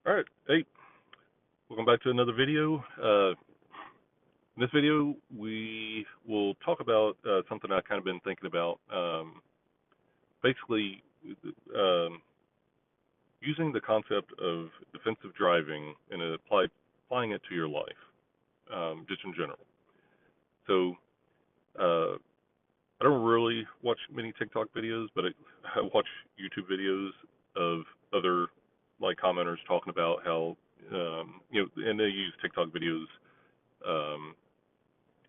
All right, hey, welcome back to another video. In this video, we will talk about something I've kind of been thinking about. Basically, um, using the concept of defensive driving and applying it to your life, just in general. So, uh, I don't really watch many TikTok videos, but I watch YouTube videos of other like commenters talking about how and they use TikTok videos um,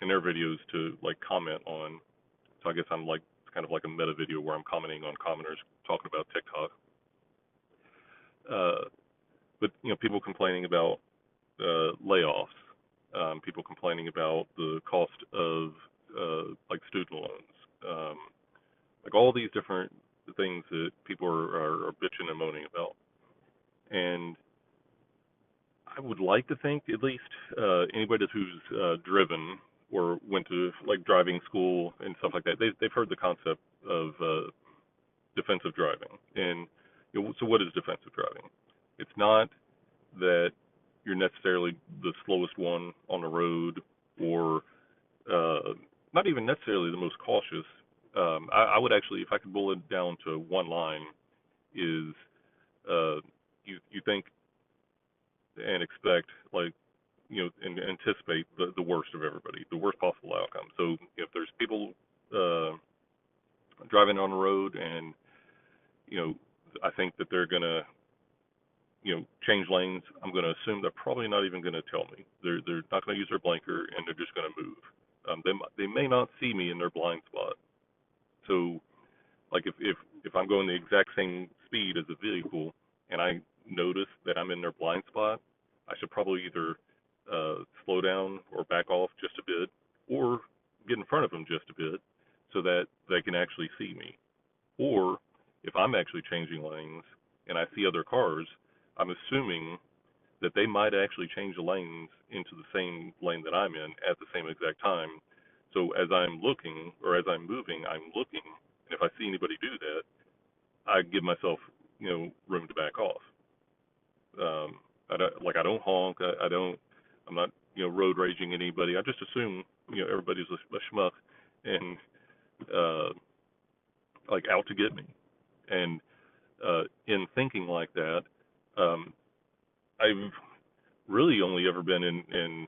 in their videos to like comment on. So I guess I'm like it's kind of like a meta video where I'm commenting on commenters talking about TikTok. Uh, but people complaining about layoffs, people complaining about the cost of like student loans, um, like all these different things that people are bitching and moaning about. And I would like to think at least anybody who's driven or went to like driving school and stuff like that, they've heard the concept of defensive driving. And so what is defensive driving? It's not that you're necessarily the slowest one on the road or not even necessarily the most cautious. I would actually, if I could boil it down to one line, is you think and expect like and anticipate the worst of everybody, the worst possible outcome. So if there's people uh, driving on the road, and you know, I think that they're gonna change lanes, I'm gonna assume they're probably not even gonna tell me. They're not gonna use their blinker, and they're just gonna move. They may not see me in their blind spot. So like if I'm going the exact same speed as a vehicle, and I notice that I'm in their blind spot, I should probably either slow down or back off just a bit, or get in front of them just a bit, so that they can actually see me. Or if I'm actually changing lanes and I see other cars, I'm assuming that they might actually change the lanes into the same lane that I'm in at the same exact time. So as I'm looking, or as I'm moving, I'm looking, and if I see anybody do that, I give myself, room to back off. I don't honk. I don't. I'm not, road raging anybody. I just assume, everybody's a schmuck and uh, like out to get me. And in thinking like that, um, I've really only ever been in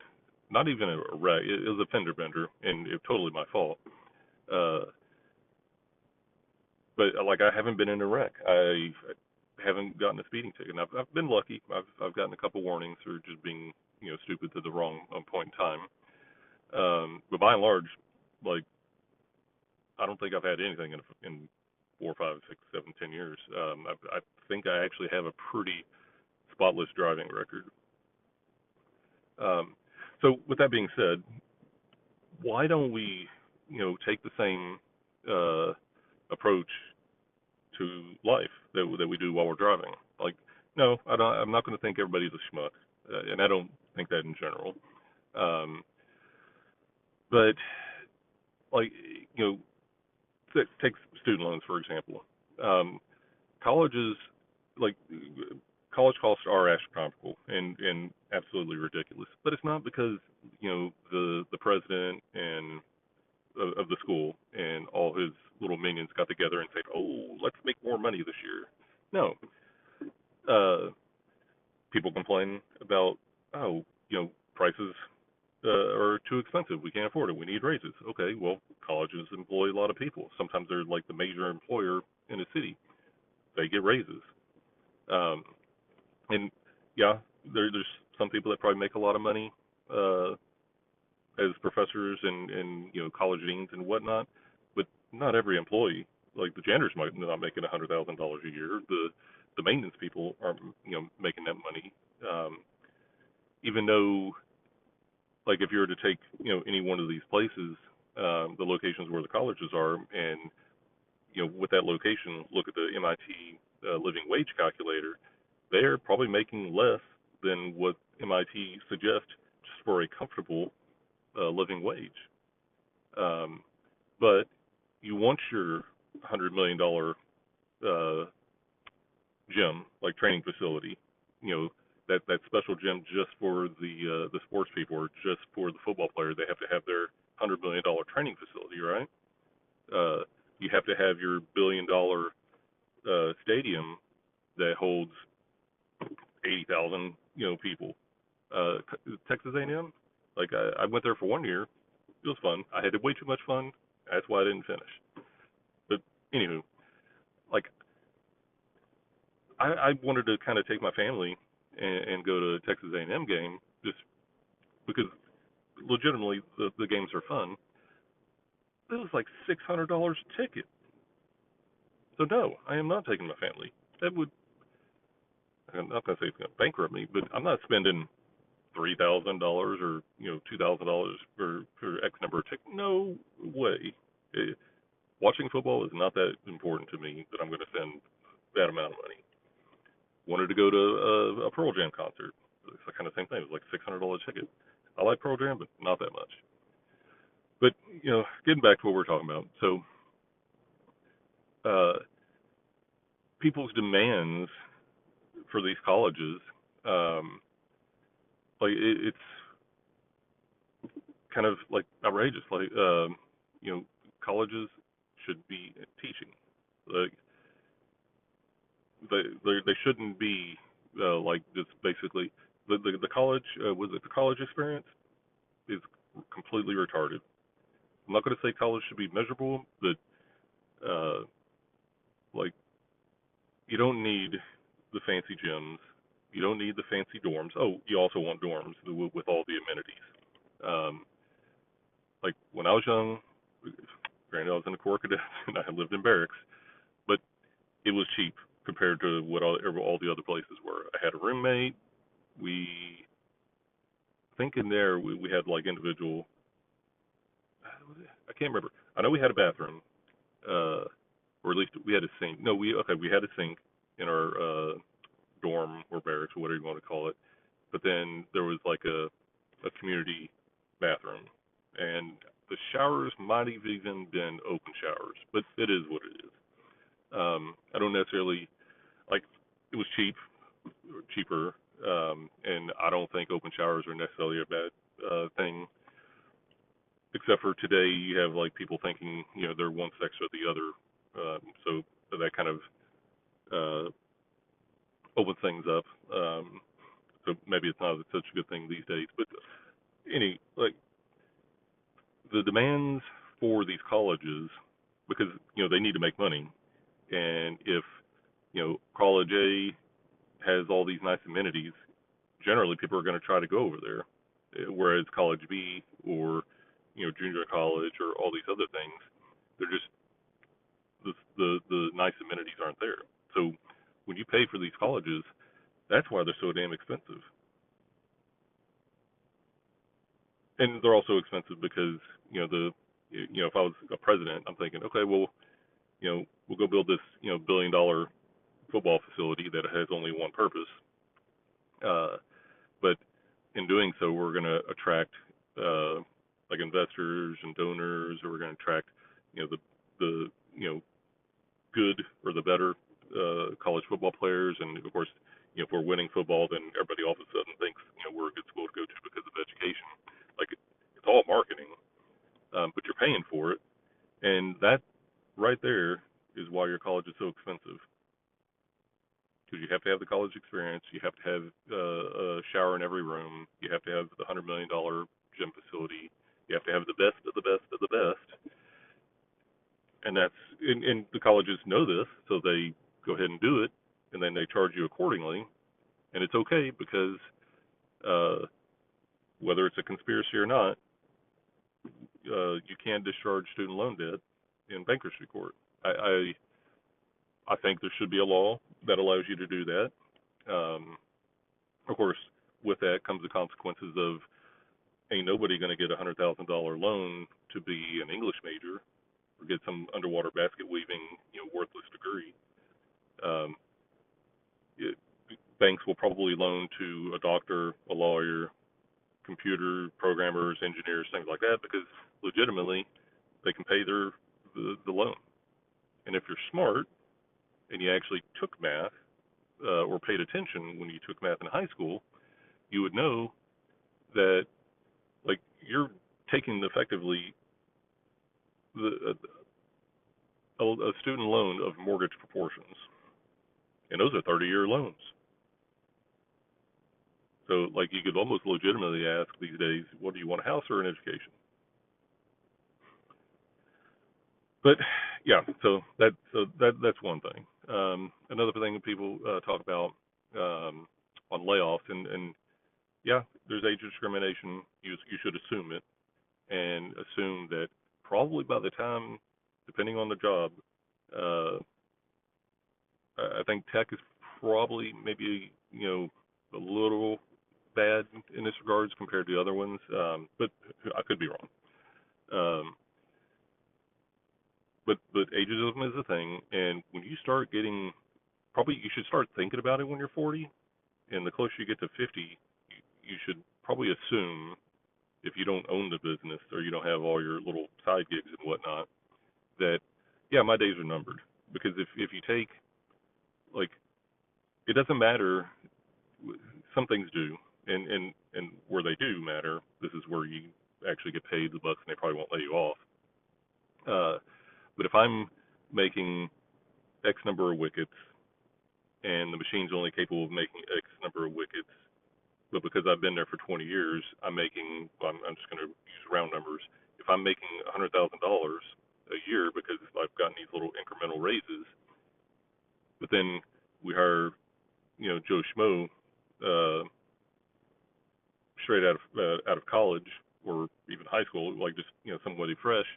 not even a wreck. It was a fender bender, and it was totally my fault. Uh, but like I haven't been in a wreck. I haven't gotten a speeding ticket. And I've been lucky. I've gotten a couple warnings for just being stupid to the wrong point in time. But by and large, like I don't think I've had anything in 4, 5, 6, 7, 10 years. I think I actually have a pretty spotless driving record. Um, so with that being said, why don't we take the same approach to life that we do while we're driving? Like, no, I don't. I'm not going to think everybody's a schmuck, and I don't think that in general. Um, but like, you know, take student loans for example. Um, colleges, like, college costs are astronomical and absolutely ridiculous. But it's not because the president and of the school and all his little minions got together and said, "Oh, let's make more money this year." No, uh, people complain about, oh, prices are too expensive. We can't afford it. We need raises. Okay, well, colleges employ a lot of people. Sometimes they're like the major employer in a city. They get raises. Um, and yeah, there's some people that probably make a lot of money uh, as professors and college deans and whatnot, but not every employee. Like the janitors might not making $100,000 a year. The maintenance people aren't making that money. Even though, like, if you were to take any one of these places, the locations where the colleges are, and with that location, look at the MIT living wage calculator, they're probably making less than what MIT suggests just for a comfortable living wage. Um, but you want your $100 million gym, like training facility, you know, that special gym just for the sports people or just for the football player. They have to have their $100 million training facility, right? Uh, you have to have your $1 billion stadium that holds 80,000 people. Texas A&M, like I went there for 1 year. It was fun. I had way too much fun. That's why I didn't finish. But anywho, like I wanted to kind of take my family and go to a Texas A&M game just because legitimately the games are fun. It was like $600 a ticket. So no, I am not taking my family. That would, I'm not gonna say it's gonna bankrupt me, but I'm not spending $3,000 or $2,000 for X number of tickets. No way. Watching football is not that important to me that I'm going to spend that amount of money. Wanted to go to a Pearl Jam concert. It's the kind of same thing. It was like $600 ticket. I like Pearl Jam, but not that much. But getting back to what we're talking about. So, uh, people's demands for these colleges, um, like it's kind of like outrageous. Like, colleges should be teaching. Like, they shouldn't be like just basically the college was it the college experience is completely retarded. I'm not going to say college should be measurable, but uh, like you don't need the fancy gyms, you don't need the fancy dorms. Oh, you also want dorms with all the amenities. Um, like when I was young, granted I was in the Corps Cadets and I lived in barracks, but it was cheap compared to what all the other places were. I had a roommate. We think in there we had like individual. I can't remember. I know we had a bathroom, or at least we had a sink. No, we had a sink in our dorm or barracks or whatever you want to call it. But then there was like a community bathroom, and the showers might have even been open showers, but it is what it is. I don't necessarily like. It was cheaper, and I don't think open showers are necessarily a bad thing. Except for today, you have like people thinking they're one sex or the other, so that kind of uh, opens things up. So maybe it's not such a good thing these days. But like the demands for these colleges, because they need to make money, and if college A has all these nice amenities, generally people are going to try to go over there. Whereas college B or junior college or all these other things, they're just the nice amenities aren't there. So when you pay for these colleges, that's why they're so damn expensive. And they're also expensive because if I was a president, I'm thinking, okay, well, we'll go build this $1 billion football facility that has only one purpose. But in doing so, we're going to attract like investors and donors, or we're going to attract the good or the better college football players, and of course, if we're winning football, then everybody all of a sudden thinks we're a good school to go to because of education. Like it's all marketing, but you're paying for it, and that right there is why your college is so expensive. Because you have to have the college experience, you have to have a shower in every room, you have to have the $100 million gym facility, you have to have the best of the best of the best, and and the colleges know this, so they go ahead and do it, and then they charge you accordingly, and it's okay because uh, whether it's a conspiracy or not, you can discharge student loan debt in bankruptcy court. I think there should be a law that allows you to do that. Um, of course, with that comes the consequences of ain't nobody going to get $100,000 loan to be an English major or get some underwater basket weaving, worthless degree. Um, it, Banks will probably loan to a doctor, a lawyer, computer programmers, engineers, things like that, because legitimately they can pay the loan. And if you're smart and you actually took math, or paid attention when you took math in high school, you would know that like you're taking effectively a student loan of mortgage proportions, and those are 30-year loans. So like you could almost legitimately ask these days, what do you want, a house or an education? But yeah, that's one thing. Another thing that people talk about on layoffs, and yeah, there's age discrimination. You should assume it, and assume that probably by the time, depending on the job, uh, I think tech is probably maybe a little bad in this regards compared to other ones, but I could be wrong. Um, but ageism is a thing, and when you start getting, probably you should start thinking about it when you're 40, and the closer you get to 50, you should probably assume, if you don't own the business or you don't have all your little side gigs and whatnot, that yeah, my days are numbered. Because if you take, like, it doesn't matter, some things do, and where they do matter, this is where you actually get paid the bucks and they probably won't lay you off. But if I'm making X number of wickets and the machine's only capable of making X number of wickets, but because I've been there for 20 years, I'm just going to use round numbers. If I'm making $100,000 a year because I've gotten these little incremental raises, but then we hire, Joe Schmo, uh, straight out of college or even high school, like just somebody fresh.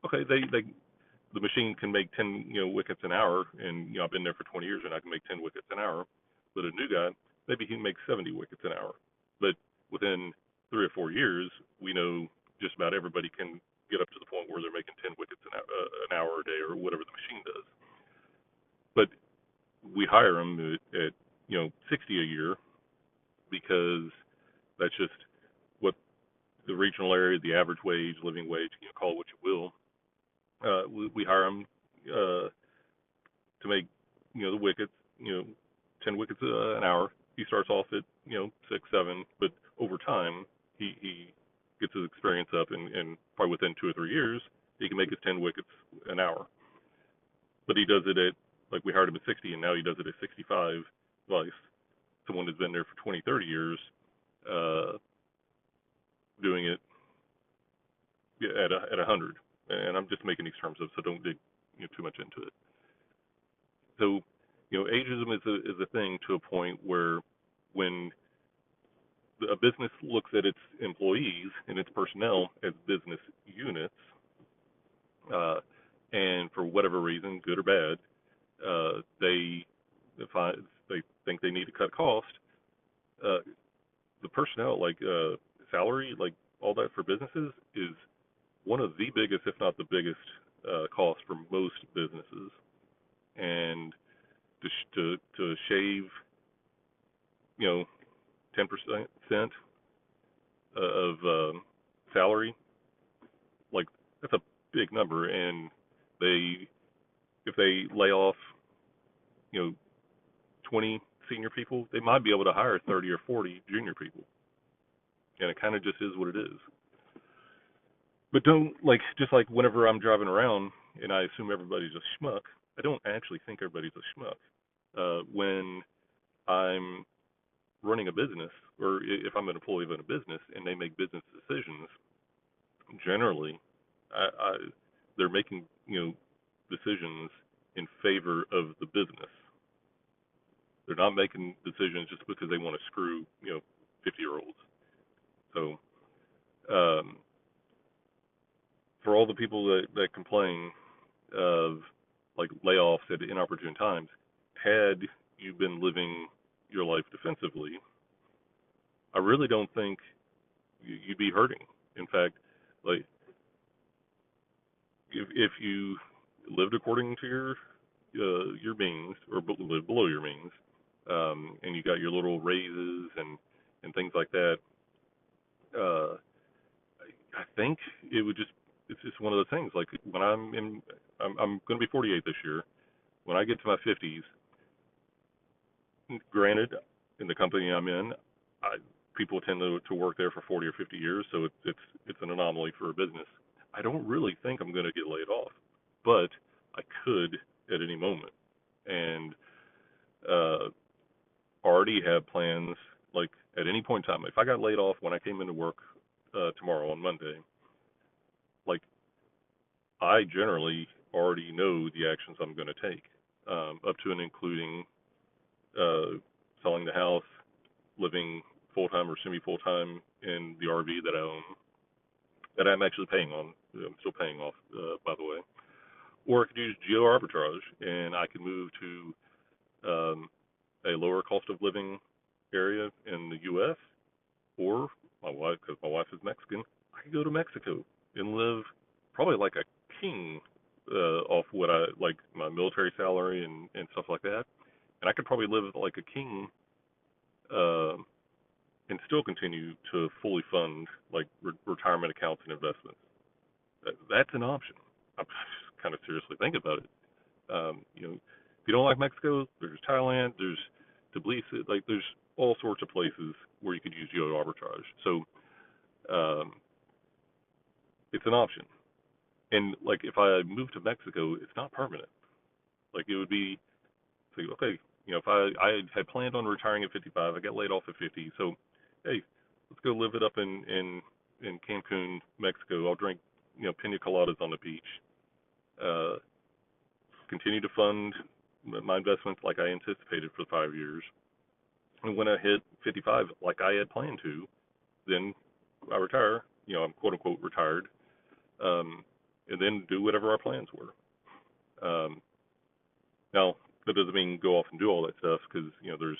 Okay, the machine can make 10 wickets an hour, and I've been there for 20 years and I can make 10 wickets an hour. But a new guy, maybe he can make 70 wickets an hour. But within 3 or 4 years, we know just about everybody can get up to the point where they're making 10 wickets an hour a day or whatever the machine does. But we hire them at 60 a year because that's just what the regional area, the average wage, living wage, call it what you will. We hire them to make the wickets, 10 wickets an hour. He starts off at 6, 7, but over time he gets his experience up, and probably within 2 or 3 years he can make his 10 wickets an hour. But he does it at, like, we hired him at 60, and now he does it at 65. Like someone that's been there for 20, 30 years, uh, doing it at 100. And I'm just making these terms up, so don't dig too much into it. So, ageism is a thing to a point where when a business looks at its employees and its personnel as business units, uh, and for whatever reason, good or bad, if they think they need to cut cost, uh, the personnel, like salary, like all that for businesses, is one of the biggest, if not the biggest, cost for most businesses. And to shave, 10% of salary, like, that's a big number. And if they lay off, you know, 20 senior people, they might be able to hire 30 or 40 junior people. And it kind of just is what it is. But just like whenever I'm driving around and I assume everybody's a schmuck, I don't actually think everybody's a schmuck. When I'm running a business, or if I'm an employee of a business and they make business decisions, generally, they're making decisions in favor of the business. They're not making decisions just because they want to screw 50-year-olds. So for all the people that complain of like layoffs at inopportune times, had you been living your life defensively, I really don't think you'd be hurting. In fact, like, if you lived according to your means, or lived below your means, and you got your little raises and things like that, I think it's just one of those things. Like, when I'm going to be 48 this year. When I get to my 50s, Granted, in the company I'm in, I, people tend to work there for 40 or 50 years, so it's an anomaly for a business. I don't really think I'm going to get laid off, but I could at any moment, and uh, already have plans. Like at any point in time, if I got laid off when I came into work tomorrow on Monday, like I generally already know the actions I'm going to take, up to and including uh, selling the house, living full time or semi full time in the RV that I own, that I'm actually paying on. I'm still paying off, by the way. Or I could use geo arbitrage, and I could move to a lower cost of living area in the U.S. Or my wife, because my wife is Mexican, I could go to Mexico and live probably like a king off what I like my military salary and stuff like that. And I could probably live like a king uh, and still continue to fully fund like retirement accounts and investments. That's an option. I'm just kind of seriously thinking about it. If you don't like Mexico, there's Thailand, there's Tbilisi, like there's all sorts of places where you could use geo arbitrage. So um, it's an option. And like if I move to Mexico, it's not permanent. Like it would be say, okay, if I had planned on retiring at 55, I got laid off at 50, so hey, let's go live it up in Cancun, Mexico. I'll drink pina coladas on the beach. Uh, Continue to fund my investments like I anticipated for 5 years. And when I hit 55, like I had planned to, then I retire. I'm quote unquote retired, and then do whatever our plans were. Now that doesn't mean go off and do all that stuff because there's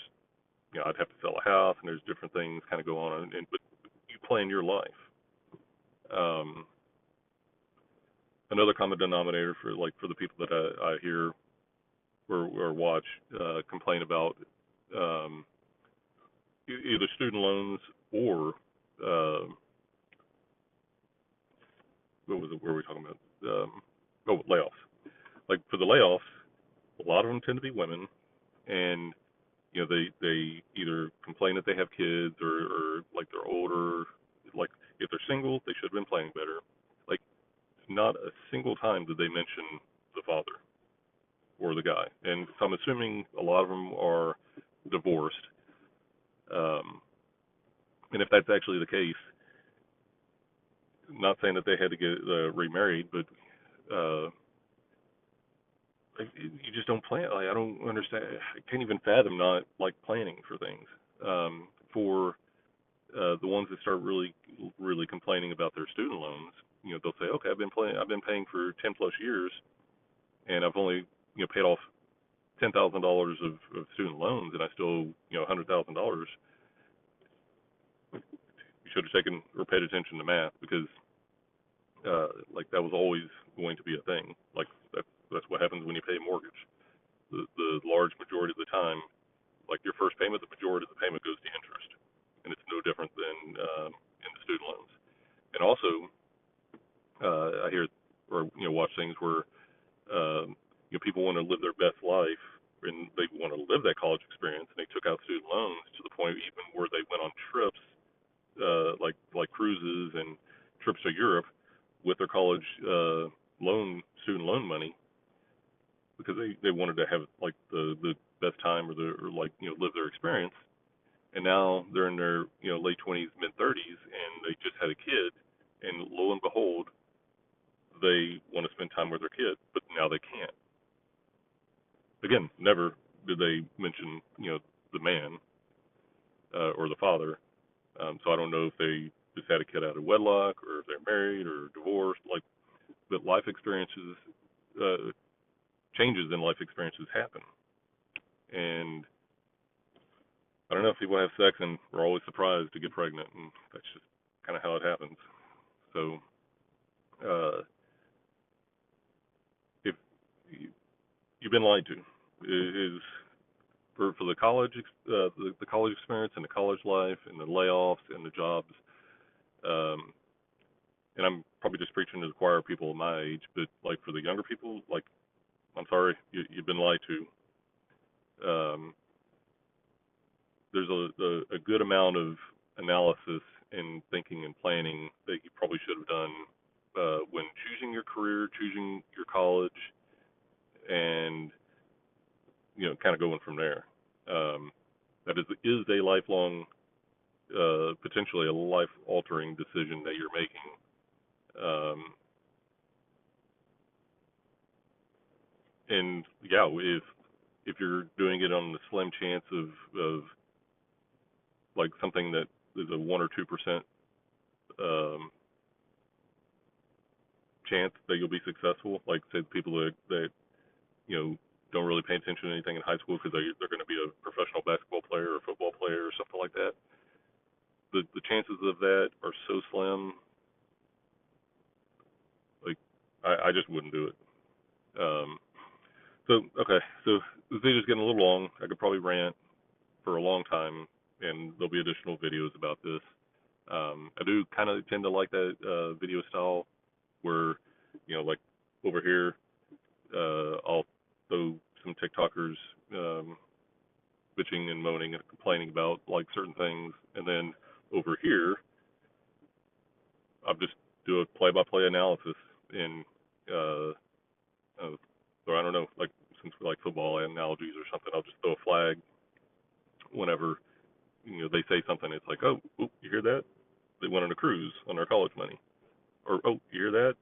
I'd have to sell a house and there's different things kind of go on, but you plan your life. Um, Another common denominator for the people that I hear or watch complain about um, either student loans or uh, what was it? What were we talking about? Layoffs. Like for the layoffs, a lot of them tend to be women, and they either complain that they have kids or like they're older. Like if they're single, they should have been planning better. Like not a single time did they mention the father or the guy, and so I'm assuming a lot of them are divorced. Um, and if that's actually the case, not saying that they had to get remarried, but uh, you just don't plan. Like I don't understand. I can't even fathom not like planning for things. For the ones that start really complaining about their student loans, they'll say, okay, I've been paying for 10 plus years, and I've only paid off $10,000 of student loans, and I still $100,000. You should have taken or paid attention to math because like that was always going to be a thing. Like that's what happens when you pay a mortgage. The large majority of the time, like your first payment, the majority of the payment goes to interest, and it's no different than in the student loans. And also, I hear or watch things where people want to live their best life and they want to live that college experience, and they took out student loans to the point even where they went on trips, like cruises and trips to Europe with their college student loan money because they wanted to have like the best time or like live their experience. And now they're in their late 20s, mid 30s, and they just had a kid, and lo and behold, they want to spend time with their kid, but now they can't. Again, never did they mention the man or the father. So I don't know if they just had a kid out of wedlock or if they're married or divorced. Like, but life experiences, uh, changes in life experiences happen, and I don't know if people have sex and we're always surprised to get pregnant, and that's just kind of how it happens. So, uh, if you've been lied to, is for the the college experience and the college life and the layoffs and the jobs. Um, and I'm probably just preaching to the choir of people my age, but like for the younger people, like I'm sorry, you've been lied to. there's a good amount of analysis and thinking and planning that you probably should have done when choosing your career, choosing your college, and kind of going from there. That is a lifelong, potentially a life-altering decision that you're making. And yeah, if you're doing it on the slim chance of like something that is a 1 or 2% um, chance that you'll be successful, like say people that don't really pay attention to anything in high school because they're going to be a professional basketball player or football player or something like that. The chances of that are so slim. Like I just wouldn't do it. Um, so okay, so this video's getting a little long. I could probably rant for a long time, and there'll be additional videos about this. I do kind of tend to like that video style where, like over here, I'll throw some TikTokers bitching and moaning and complaining about like certain things, and then over here, I'll just do a play-by-play analysis and uh, or I don't know, like since we like football analogies or something, I'll just throw a flag whenever they say something. It's like, oh, you hear that? They went on a cruise on their college money, or oh, you hear that?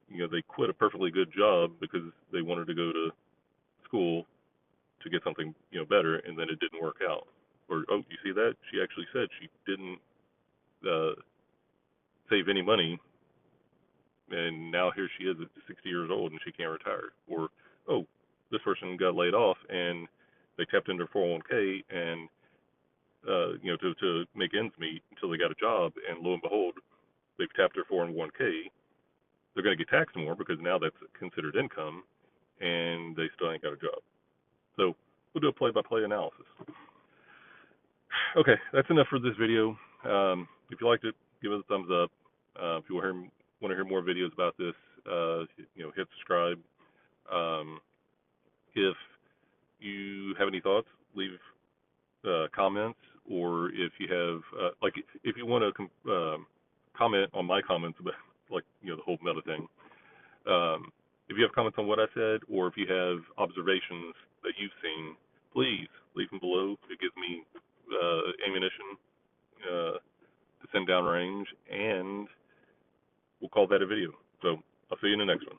They quit a perfectly good job because they wanted to go to school to get something better, and then it didn't work out. Or oh, you see that? She actually said she didn't uh, save any money, and now here she is at 60 years old and she can't retire. Or oh, this person got laid off and they tapped into their 401k and to make ends meet until they got a job, and lo and behold, they've tapped their 401k. They're going to get taxed more because now that's considered income, and they still ain't got a job. So we'll do a play-by-play analysis. Okay, that's enough for this video. If you liked it, give it a thumbs up. If you want to hear more videos about this, hit subscribe. If you have any thoughts, leave comments, or if you have if you want to comment on my comments about the whole meta thing. If you have comments on what I said, or if you have observations that you've seen, please leave them below. It gives me ammunition to send downrange, and we'll call that a video. So I'll see you in the next one.